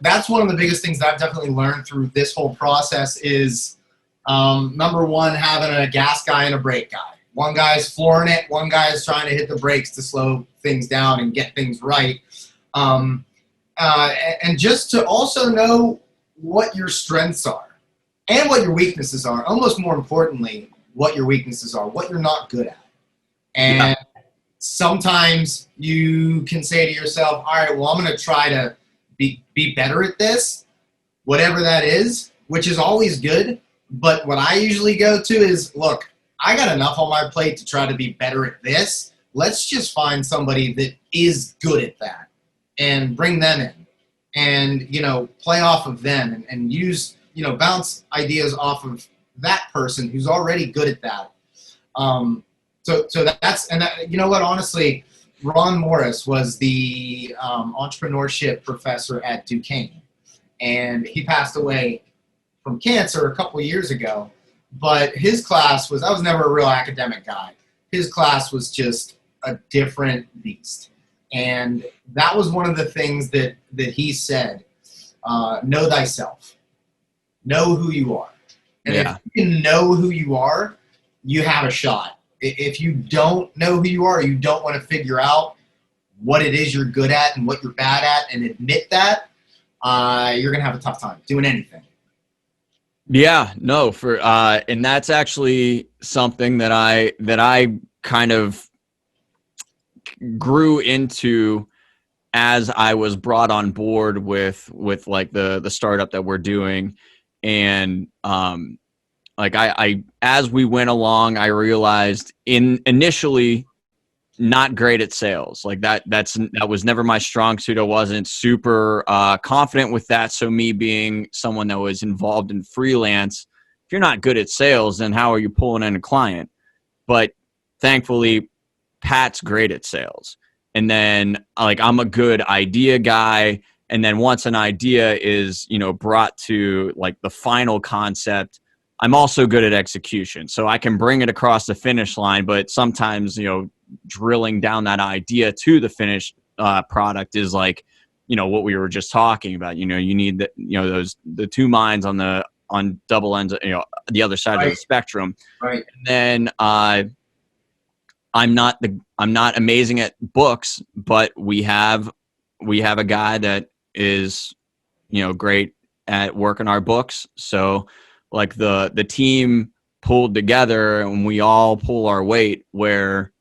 that's one of the biggest things that I've definitely learned through this whole process is, number one, having a gas guy and a brake guy. One guy's flooring it, one guy is trying to hit the brakes to slow things down and get things right. And just to also know what your strengths are and what your weaknesses are. Almost more importantly, what your weaknesses are, what you're not good at. And sometimes you can say to yourself, all right, well, I'm going to try to be better at this, whatever that is, which is always good. But what I usually go to is, look, I got enough on my plate to try to be better at this. Let's just find somebody that is good at that and bring them in and, play off of them and use, bounce ideas off of that person who's already good at that. So that's, and that, you know what, honestly, Ron Morris was the entrepreneurship professor at Duquesne, and he passed away from cancer a couple years ago. But his class was, I was never a real academic guy. His class was just a different beast. And that was one of the things that he said, know thyself. Know who you are. And if you can know who you are, you have a shot. If you don't know who you are, you don't want to figure out what it is you're good at and what you're bad at and admit that, you're going to have a tough time doing anything. Yeah, no, and that's actually something that I kind of grew into as I was brought on board with like the startup that we're doing. And like I as we went along, I realized initially not great at sales. Like that was never my strong suit. I wasn't super confident with that. So me being someone that was involved in freelance, if you're not good at sales, then how are you pulling in a client? But thankfully, Pat's great at sales. And then like I'm a good idea guy. And then once an idea is, brought to like the final concept, I'm also good at execution. So I can bring it across the finish line, but sometimes, drilling down that idea to the finished product is like, what we were just talking about. You need the two minds on double ends, the other side of the spectrum. Right. And then I'm not amazing at books, but we have a guy that is, great at working our books. So like the team pulled together and we all pull our weight where,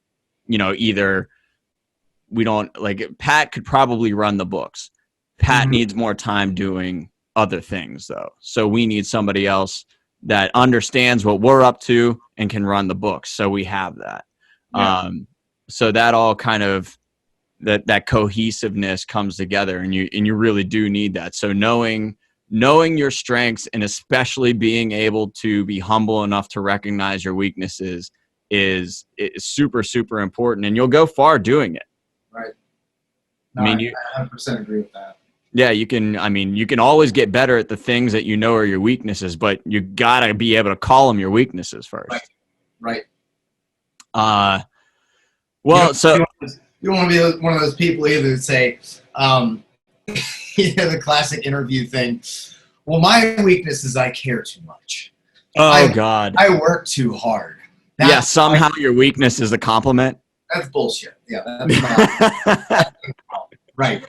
either we don't like Pat could probably run the books. Pat needs more time doing other things though. So we need somebody else that understands what we're up to and can run the books. So we have that. Yeah. So that all kind of that cohesiveness comes together and you really do need that. So knowing your strengths and especially being able to be humble enough to recognize your weaknesses is super, super important, and you'll go far doing it. Right. No, I 100% agree with that. Yeah, you can always get better at the things that are your weaknesses, but you gotta be able to call them your weaknesses first. Right. Well, so you don't want to be one of those people either that say, the classic interview thing. Well, my weakness is I care too much. God. I work too hard. Somehow your weakness is a compliment. That's bullshit. Yeah, that's not. Right.